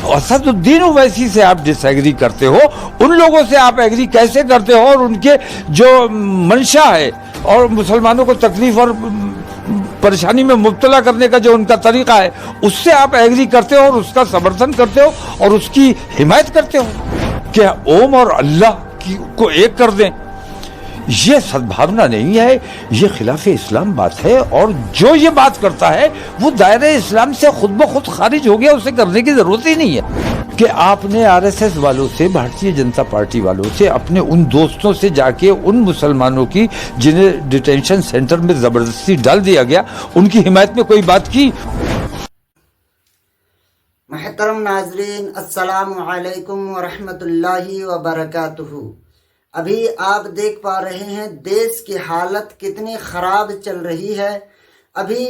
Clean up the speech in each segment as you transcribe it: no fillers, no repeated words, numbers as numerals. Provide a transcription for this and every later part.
असदुद्दीन ओवैसी से आप डिसएग्री करते हो, उन लोगों से आप एग्री कैसे करते हो? और उनके जो मंशा है और मुसलमानों को तकलीफ और परेशानी में मुब्तला करने का जो उनका तरीका है, उससे आप एग्री करते हो और उसका समर्थन करते हो और उसकी हिमायत करते हो? क्या ओम और अल्लाह को एक कर दें? ये सद्भावना नहीं है, ये खिलाफ इस्लाम बात है। और जो ये बात करता है वो दायरे इस्लाम से खुद ब खुद खारिज हो गया, उसे करने की जरूरत ही नहीं है। कि आपने आरएसएस वालों से, भारतीय जनता पार्टी वालों से, अपने उन दोस्तों से जाके उन मुसलमानों की जिन्हें डिटेंशन सेंटर में जबरदस्ती डाल दिया गया, उनकी हिमायत में कोई बात की? महतरम नाजरीन, अस्सलामु अलैकुम व रहमतुल्लाहि व बरकातुहू। अभी आप देख पा रहे हैं देश की हालत कितनी ख़राब चल रही है। अभी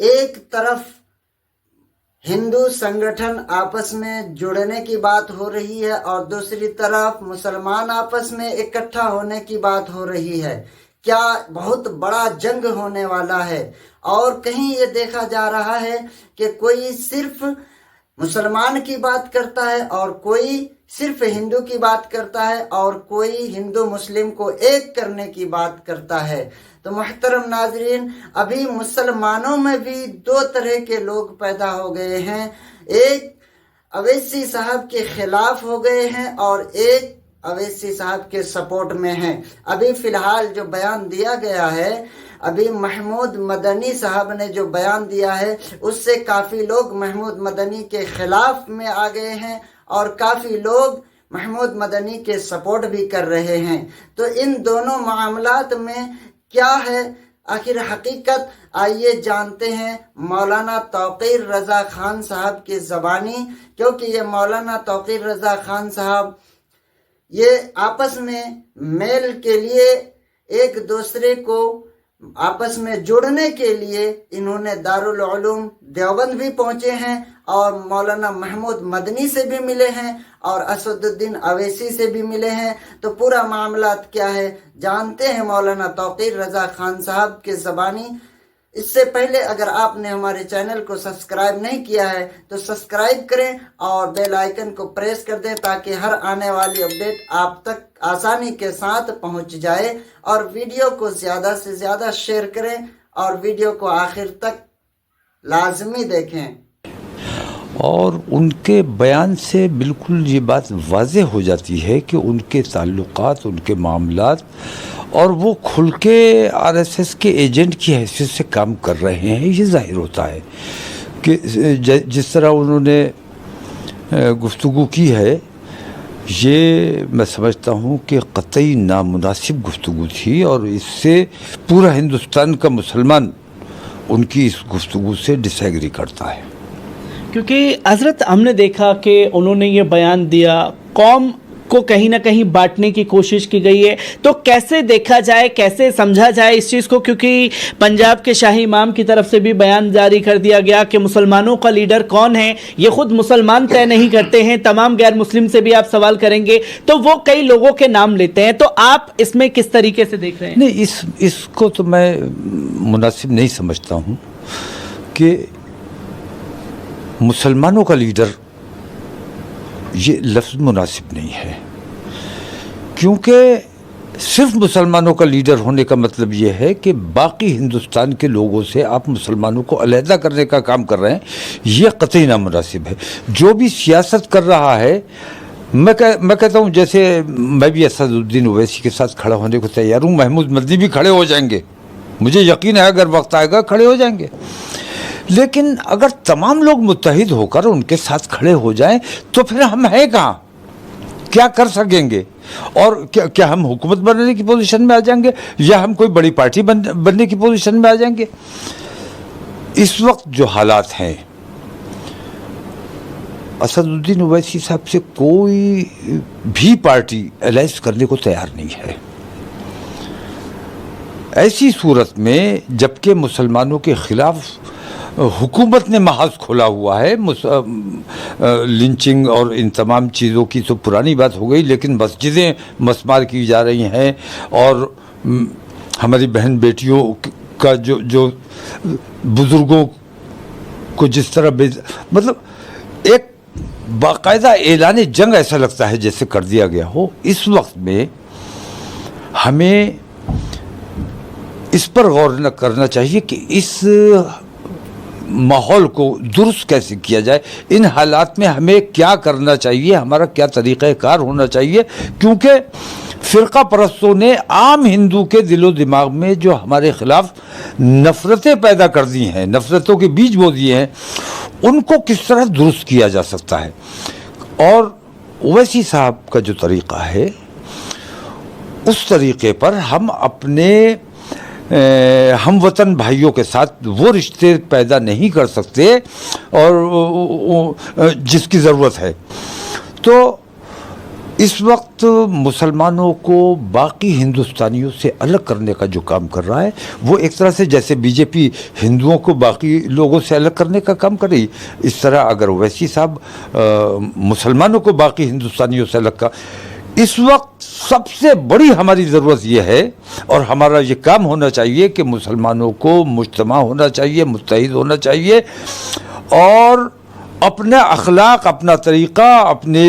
एक तरफ हिंदू संगठन आपस में जुड़ने की बात हो रही है और दूसरी तरफ मुसलमान आपस में इकट्ठा होने की बात हो रही है। क्या बहुत बड़ा जंग होने वाला है। और कहीं ये देखा जा रहा है कि कोई सिर्फ मुसलमान की बात करता है और कोई सिर्फ हिंदू की बात करता है और कोई हिंदू मुस्लिम को एक करने की बात करता है। तो मुहतरम नाजरीन, अभी मुसलमानों में भी दो तरह के लोग पैदा हो गए हैं। एक अवैसी साहब के खिलाफ हो गए हैं और एक अवैसी साहब के सपोर्ट में हैं। अभी फिलहाल जो बयान दिया गया है, अभी महमूद मदनी साहब ने जो बयान दिया है, उससे काफ़ी लोग महमूद मदनी के खिलाफ में आ गए हैं और काफ़ी लोग महमूद मदनी के सपोर्ट भी कर रहे हैं। तो इन दोनों मामलात में क्या है आखिर हकीकत, आइए जानते हैं मौलाना तौक़ीर रज़ा खान साहब की ज़बानी। क्योंकि ये मौलाना तौक़ीर रज़ा खान साहब ये आपस में मेल के लिए, एक दूसरे को आपस में जुड़ने के लिए इन्होंने दारुल उलूम देवबंद भी पहुंचे हैं और मौलाना महमूद मदनी से भी मिले हैं और असदुद्दीन अवैसी से भी मिले हैं। तो पूरा मामला क्या है जानते हैं मौलाना तौक़ीर रज़ा खान साहब के ज़बानी। इससे पहले अगर आपने हमारे चैनल को सब्सक्राइब नहीं किया है तो सब्सक्राइब करें और बेल आइकन को प्रेस कर दें ताकि हर आने वाली अपडेट आप तक आसानी के साथ पहुंच जाए। और वीडियो को ज़्यादा से ज़्यादा शेयर करें और वीडियो को आखिर तक लाजमी देखें। और उनके बयान से बिल्कुल ये बात वाज़ेह हो जाती है कि उनके ताल्लुकात, उनके मामलात, और वो खुल के आरएसएस के एजेंट की हैसियत से काम कर रहे हैं। ये ज़ाहिर होता है कि जिस तरह उन्होंने गुफ्तगू की है, ये मैं समझता हूँ कि क़तई नामुनासिब गुफ्तगू थी और इससे पूरा हिंदुस्तान का मुसलमान उनकी इस गुफ्तगू से डिसएग्री करता है। क्योंकि हज़रत हमने देखा कि उन्होंने ये बयान दिया, कौम को कहीं ना कहीं बांटने की कोशिश की गई है। तो कैसे देखा जाए, कैसे समझा जाए इस चीज़ को? क्योंकि पंजाब के शाही इमाम की तरफ से भी बयान जारी कर दिया गया कि मुसलमानों का लीडर कौन है ये खुद मुसलमान तय नहीं करते हैं। तमाम गैर मुस्लिम से भी आप सवाल करेंगे तो वो कई लोगों के नाम लेते हैं। तो आप इसमें किस तरीके से देख रहे हैं? नहीं, इसको तो मैं मुनासिब नहीं समझता हूँ कि मुसलमानों का लीडर, ये लफ्ज़ मुनासिब नहीं है। क्योंकि सिर्फ मुसलमानों का लीडर होने का मतलब ये है कि बाकी हिंदुस्तान के लोगों से आप मुसलमानों को अलहदा करने का काम कर रहे हैं। ये कतई नामुनासिब है। जो भी सियासत कर रहा है, मैं कहता हूँ, जैसे मैं भी असदुद्दीन ओवैसी के साथ खड़ा होने को तैयार हूँ, महमूद मदनी भी खड़े हो जाएंगे, मुझे यकीन है अगर वक्त आएगा खड़े हो जाएंगे। लेकिन अगर तमाम लोग मुत्तहिद होकर उनके साथ खड़े हो जाएं तो फिर हम हैं कहाँ, क्या कर सकेंगे? और क्या हम हुकूमत बनने की पोजीशन में आ जाएंगे या हम कोई बड़ी पार्टी बनने की पोजीशन में आ जाएंगे? इस वक्त जो हालात हैं, असदुद्दीन ओवैसी साहब से कोई भी पार्टी एलाइज करने को तैयार नहीं है। ऐसी सूरत में जबकि मुसलमानों के खिलाफ हुकूमत ने महाज खोला हुआ है, लिंचिंग और इन तमाम चीज़ों की तो पुरानी बात हो गई, लेकिन मस्जिदें मस्मार की जा रही हैं और हमारी बहन बेटियों का जो बुज़ुर्गों को जिस तरह मतलब एक باقاعدہ اعلان جنگ ایسا لگتا ہے جیسے کر دیا گیا ہو. اس وقت میں ہمیں اس پر غور نہ کرنا چاہیے کہ اس ماحول کو درست کیسے کیا جائے, ان حالات میں ہمیں کیا کرنا چاہیے, ہمارا کیا طریقہ کار ہونا چاہیے, کیونکہ فرقہ پرستوں نے عام ہندو کے دل و دماغ میں جو ہمارے خلاف نفرتیں پیدا کر دی ہیں, نفرتوں کے بیج بو دیے ہیں, ان کو کس طرح درست کیا جا سکتا ہے. اور اویسی صاحب کا جو طریقہ ہے اس طریقے پر ہم اپنے ہم وطن بھائیوں کے ساتھ وہ رشتے پیدا نہیں کر سکتے اور جس کی ضرورت ہے. تو اس وقت مسلمانوں کو باقی ہندوستانیوں سے الگ کرنے کا جو کام کر رہا ہے وہ ایک طرح سے جیسے بی جے پی ہندوؤں کو باقی لوگوں سے الگ کرنے کا کام کر رہی, اس طرح اگر اویسی صاحب مسلمانوں کو باقی ہندوستانیوں سے الگ کا. اس وقت سب سے بڑی ہماری ضرورت یہ ہے اور ہمارا یہ کام ہونا چاہیے کہ مسلمانوں کو مجتمع ہونا چاہیے, متحد ہونا چاہیے اور اپنا اخلاق, اپنا طریقہ, اپنی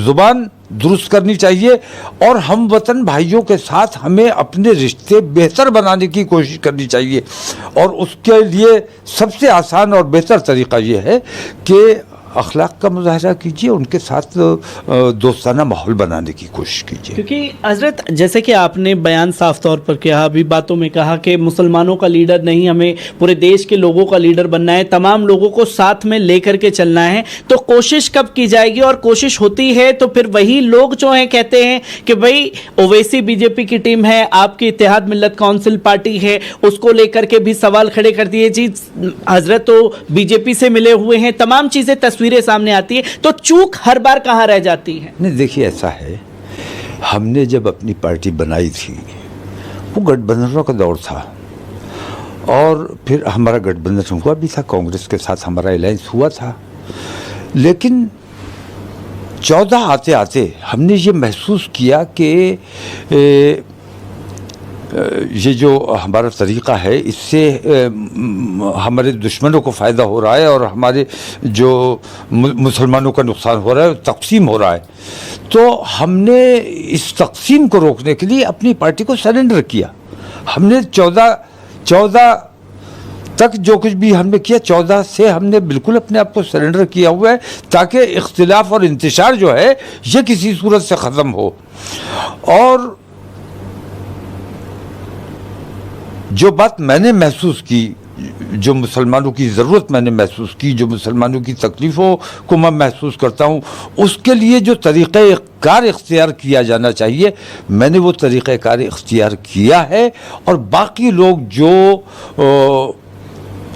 زبان درست کرنی چاہیے اور ہم وطن بھائیوں کے ساتھ ہمیں اپنے رشتے بہتر بنانے کی کوشش کرنی چاہیے. اور اس کے لیے سب سے آسان اور بہتر طریقہ یہ ہے کہ اخلاق کا مظاہرہ کیجیے, ان کے ساتھ دوستانہ ماحول بنانے کی کوشش کیجیے. کیونکہ حضرت جیسے کہ آپ نے بیان صاف طور پر کیا, ابھی باتوں میں کہا کہ مسلمانوں کا لیڈر نہیں, ہمیں پورے دیش کے لوگوں کا لیڈر بننا ہے, تمام لوگوں کو ساتھ میں لے کر کے چلنا ہے. تو کوشش کب کی جائے گی؟ اور کوشش ہوتی ہے تو پھر وہی لوگ جو ہیں کہتے ہیں کہ بھائی اویسی بی جے پی کی ٹیم ہے, آپ کی اتحاد ملت کونسل پارٹی ہے, اس کو لے کر کے بھی سوال کھڑے کر دیے, جی حضرت تو بی جے پی سے ملے ہوئے ہیں, تمام چیزیں تصویریں سامنے آتی ہے. تو چوک ہر بار کہاں رہ جاتی ہے؟ نہیں دیکھیے, ایسا ہے, ہم نے جب اپنی پارٹی بنائی تھی وہ گٹھ بندھنوں کا دور تھا اور پھر ہمارا گٹھ بندھن ہوا بھی تھا, کانگریس کے ساتھ ہمارا الائنس ہوا تھا. لیکن 14 آتے آتے ہم نے یہ محسوس کیا کہ یہ جو ہمارا طریقہ ہے اس سے ہمارے دشمنوں کو فائدہ ہو رہا ہے اور ہمارے جو مسلمانوں کا نقصان ہو رہا ہے, تقسیم ہو رہا ہے. تو ہم نے اس تقسیم کو روکنے کے لیے اپنی پارٹی کو سرنڈر کیا. ہم نے 14 تک جو کچھ بھی ہم نے کیا, 14 سے ہم نے بالکل اپنے آپ کو سرنڈر کیا ہوا ہے تاکہ اختلاف اور انتشار جو ہے یہ کسی صورت سے ختم ہو. اور جو بات میں نے محسوس کی, جو مسلمانوں کی ضرورت میں نے محسوس کی, جو مسلمانوں کی تکلیفوں کو میں محسوس کرتا ہوں, اس کے لیے جو طریقہ کار اختیار کیا جانا چاہیے میں نے وہ طریقہ کار اختیار کیا ہے. اور باقی لوگ جو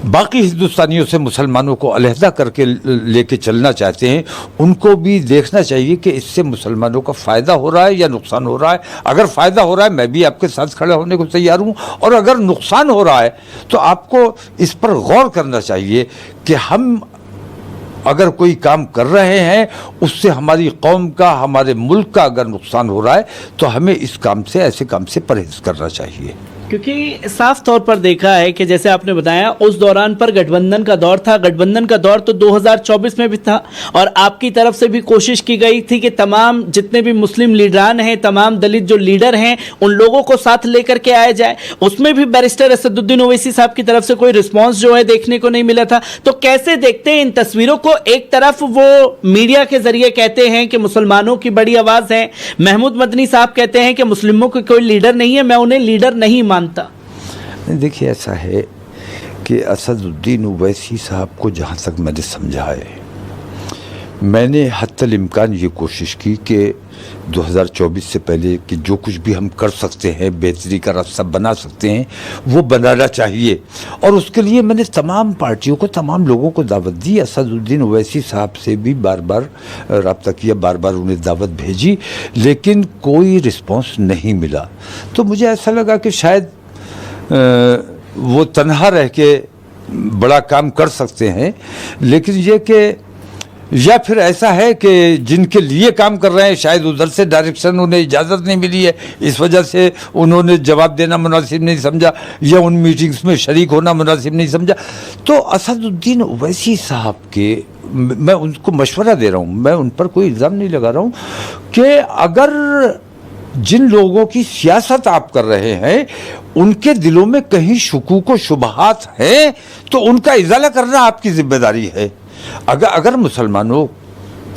باقی ہندوستانیوں سے مسلمانوں کو علیحدہ کر کے لے کے چلنا چاہتے ہیں ان کو بھی دیکھنا چاہیے کہ اس سے مسلمانوں کا فائدہ ہو رہا ہے یا نقصان ہو رہا ہے. اگر فائدہ ہو رہا ہے میں بھی آپ کے ساتھ کھڑا ہونے کو تیار ہوں, اور اگر نقصان ہو رہا ہے تو آپ کو اس پر غور کرنا چاہیے کہ ہم اگر کوئی کام کر رہے ہیں اس سے ہماری قوم کا, ہمارے ملک کا اگر نقصان ہو رہا ہے تو ہمیں اس کام سے, ایسے کام سے پرہیز کرنا چاہیے. کیونکہ صاف طور پر دیکھا ہے کہ جیسے آپ نے بتایا اس دوران پر گٹھ بندھن کا دور تھا, گٹھ بندھن کا دور تو 2024 میں بھی تھا, اور آپ کی طرف سے بھی کوشش کی گئی تھی کہ تمام جتنے بھی مسلم لیڈران ہیں, تمام دلت جو لیڈر ہیں, ان لوگوں کو ساتھ لے کر کے آیا جائے. اس میں بھی بیرسٹر اسد الدین اویسی صاحب کی طرف سے کوئی رسپانس جو ہے دیکھنے کو نہیں ملا تھا. تو کیسے دیکھتے ہیں ان تصویروں کو؟ ایک طرف وہ میڈیا کے ذریعے کہتے ہیں کہ مسلمانوں کی بڑی آواز ہے, محمود مدنی صاحب کہتے ہیں کہ مسلموں کے کوئی لیڈر نہیں ہے, میں انہیں لیڈر نہیں مانتا. دیکھیے, ایسا ہے کہ اسد الدین اویسی صاحب کو جہاں تک میں نے سمجھا ہے, میں نے حتی الامکان یہ کوشش کی کہ 2024 سے پہلے کہ جو کچھ بھی ہم کر سکتے ہیں, بہتری کا راستہ بنا سکتے ہیں, وہ بنانا چاہیے. اور اس کے لیے میں نے تمام پارٹیوں کو, تمام لوگوں کو دعوت دی. اسد الدین اویسی صاحب سے بھی بار بار رابطہ کیا, بار بار انہیں دعوت بھیجی, لیکن کوئی رسپانس نہیں ملا. تو مجھے ایسا لگا کہ شاید وہ تنہا رہ کے بڑا کام کر سکتے ہیں, لیکن یہ کہ या फिर ऐसा है कि जिनके लिए काम कर रहे हैं शायद उधर से डायरेक्शन उन्हें इजाज़त नहीं मिली है, इस वजह से उन्होंने जवाब देना मुनासिब नहीं समझा या उन मीटिंग्स में शरीक होना मुनासिब नहीं समझा। तो असदुद्दीन ओवैसी साहब के मैं उनको मशवरा दे रहा हूँ, मैं उन पर कोई इल्ज़ाम नहीं लगा रहा हूँ कि अगर जिन लोगों की सियासत आप कर रहे हैं उनके दिलों में कहीं शुकूक व शुबहात हैं तो उनका इजाला करना आपकी जिम्मेदारी है। अगर मुसलमानों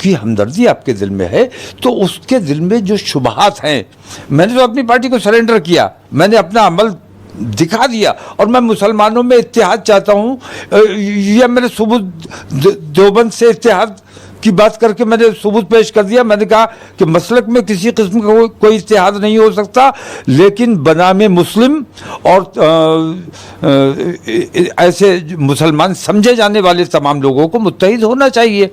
की हमदर्दी आपके दिल में है तो उसके दिल में जो शुबहात हैं, मैंने तो अपनी पार्टी को सरेंडर किया, मैंने अपना अमल दिखा दिया और मैं मुसलमानों में इत्तेहाद चाहता हूँ। यह मैंने सबूत देवबंद से इत्तेहाद की बात करके मैंने सबूत पेश कर दिया। मैंने कहा कि मसलक में किसी किस्म का कोई इत्तेहाद नहीं हो सकता, लेकिन बनामे मुस्लिम और ऐसे मुसलमान समझे जाने वाले तमाम लोगों को मुत्तहिद होना चाहिए।